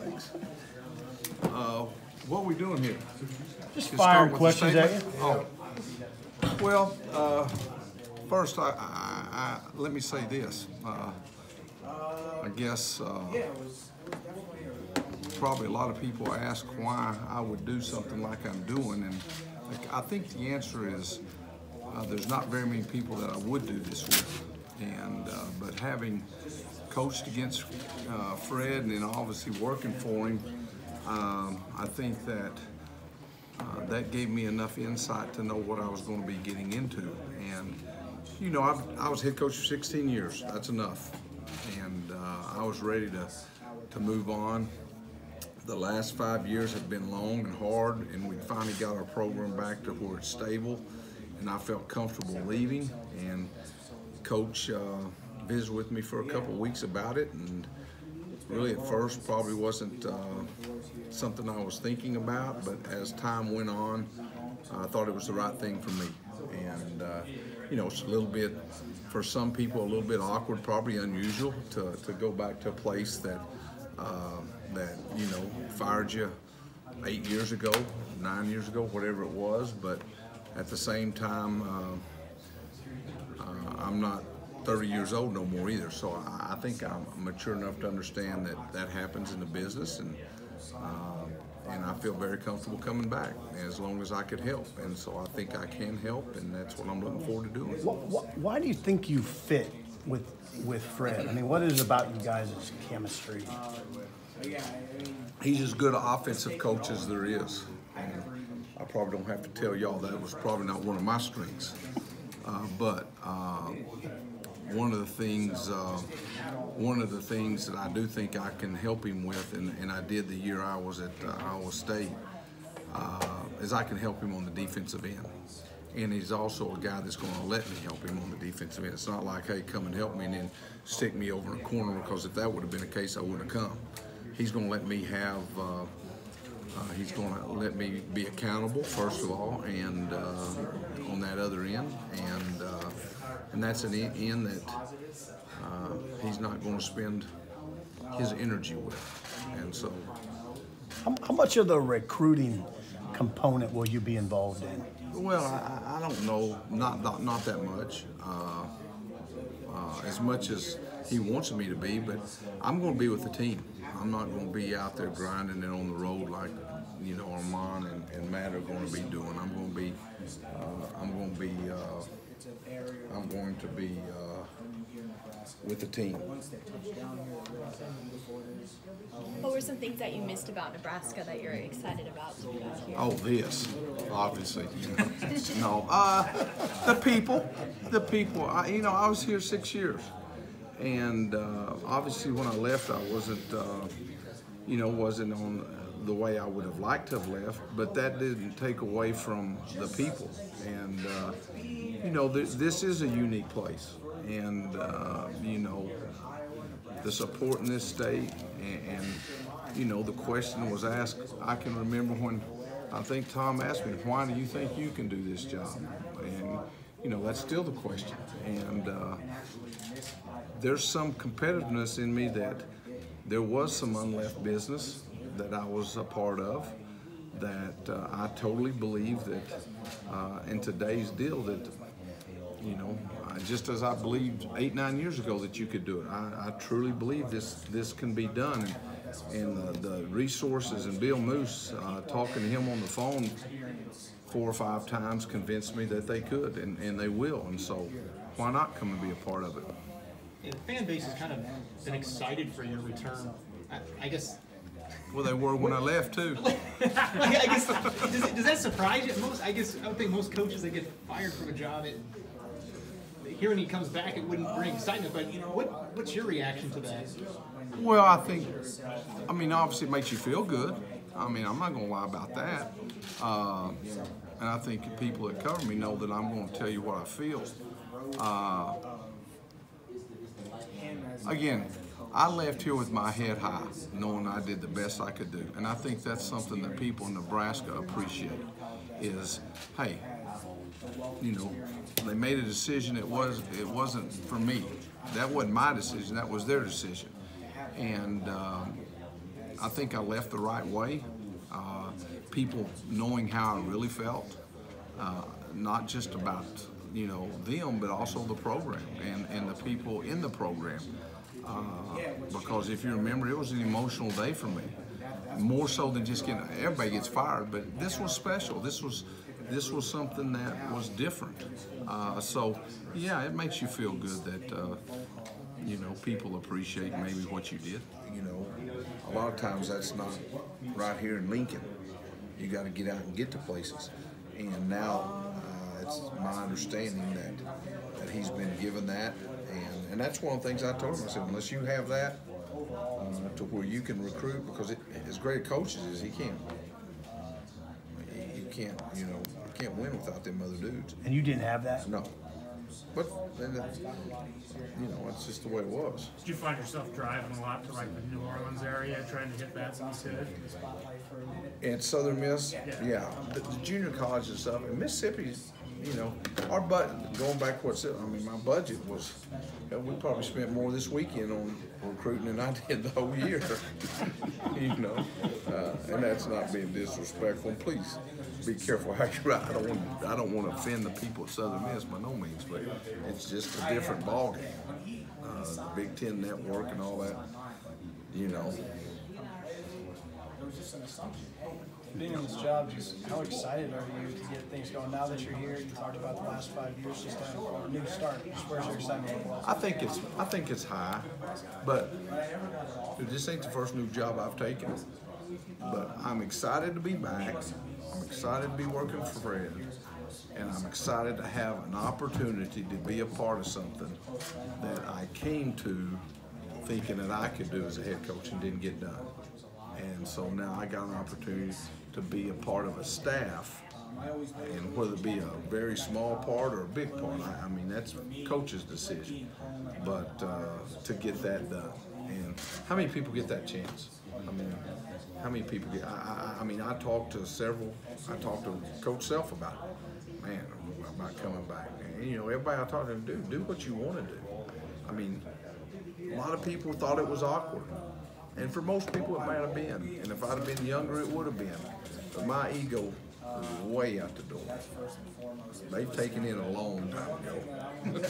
sakes. What are we doing here? Just firing questions at you. Oh, well, first, let me say this. I guess probably a lot of people ask why I would do something like I'm doing, and I think the answer is there's not very many people that I would do this with, and but having coached against Fred and then obviously working for him, I think that that gave me enough insight to know what I was going to be getting into. And you know, I was head coach for 16 years. That's enough, and I was ready to move on. The last 5 years have been long and hard, and we finally got our program back to where it's stable, and I felt comfortable leaving. And Coach visited with me for a couple of weeks about it, and really at first probably wasn't something I was thinking about, but as time went on, I thought it was the right thing for me. And you know, it's a little bit, for some people, a little bit awkward, probably unusual to go back to a place that that, you know, fired you 8 years ago, 9 years ago, whatever it was. But at the same time, I'm not 30 years old no more either, so I think I'm mature enough to understand that that happens in the business, and I feel very comfortable coming back as long as I could help, and so I think I can help, and that's what I'm looking forward to doing. Why do you think you fit with Fred? I mean, what is it about you guys' chemistry? He's as good an offensive coach as there is, and I probably don't have to tell y'all that was probably not one of my strengths, but one of the things that I do think I can help him with, and I did the year I was at Iowa State, is I can help him on the defensive end. And he's also a guy that's going to let me help him on the defensive end. It's not like, hey, come and help me and then stick me over in a corner, because if that would have been the case, I wouldn't have come. He's going to let me have, he's going to let me be accountable, first of all, and on that other end. And that's an end that he's not going to spend his energy with. And so, how much of the recruiting component will you be involved in? Well, I don't know, not that much. As much as he wants me to be, but I'm going to be with the team. I'm not going to be out there grinding it on the road like, you know, Armand and Matt are going to be doing. I'm going to be with the team. What were some things that you missed about Nebraska that you're excited about to be back here? Oh, this, obviously. You know. No, the people. You know, I was here 6 years, and obviously when I left, I wasn't, you know, wasn't on the way I would have liked to have left, but that didn't take away from the people. And you know, this is a unique place, and you know, the support in this state, and you know, the question was asked. I can remember when I think Tom asked me, "Why do you think you can do this job?" And you know, that's still the question. And there's some competitiveness in me that there was some unleft business that I was a part of, that I totally believe that in today's deal that, you know, just as I believed 8, 9 years ago that you could do it, I truly believe this can be done. And the resources, and Bill Moose, talking to him on the phone 4 or 5 times, convinced me that they could, and they will. And so why not come and be a part of it? Yeah, the fan base has kind of been excited for your return. I guess. Well, they were when I left too. I guess, does that surprise you? I would think most coaches that get fired from a job, hearing he comes back, it wouldn't bring excitement. But what's your reaction to that? Well, I mean, obviously it makes you feel good. I mean, I'm not going to lie about that. And I think people that cover me know that I'm going to tell you what I feel. Again, I left here with my head high, knowing I did the best I could do. And I think that's something that people in Nebraska appreciate is, hey, you know, they made a decision. It wasn't for me. That wasn't my decision. That was their decision. And I think I left the right way. People knowing how I really felt, not just about them, but also the program and the people in the program. Because if you remember, it was an emotional day for me, more so than just getting. Everybody gets fired, but this was special. This was something that was different. So yeah, it makes you feel good that people appreciate maybe what you did. A lot of times that's not right here in Lincoln. You got to get out and get to places. And now it's my understanding that he's been given that, and that's one of the things I told him. I said, unless you have that to where you can recruit, because as great a coach as he can't. You can't win without them other dudes. And you didn't have that? No. But then, it's just the way it was. Did you find yourself driving a lot to like the New Orleans area, trying to hit that success? And Southern Miss, yeah, the junior colleges and stuff. And Mississippi's, our budget, going back my budget was, we probably spent more this weekend on recruiting than I did the whole year. And that's not being disrespectful. And please be careful how you ride. I don't want to offend the people at Southern Miss by no means, but it's just a different ballgame. The Big Ten Network and all that, Being in this job, just how excited are you to get things going now that you're here? You talked about the last 5 years, just a new start. Just where's your excitement level? I think it's high, but this ain't the first new job I've taken. But I'm excited to be back. I'm excited to be working for Fred, and I'm excited to have an opportunity to be a part of something that I came to thinking that I could do as a head coach and didn't get done. And so now I got an opportunity to be a part of a staff, and whether it be a very small part or a big part, I mean, that's coach's decision. But to get that done, and how many people get that chance? I mean, how many people get? I talked to several. I talked to Coach Self about it. Man, about coming back. And, everybody I talked to do what you want to do. I mean, a lot of people thought it was awkward. And for most people, it might have been. And if I'd have been younger, it would have been. But my ego was way out the door. They've taken it a long time ago.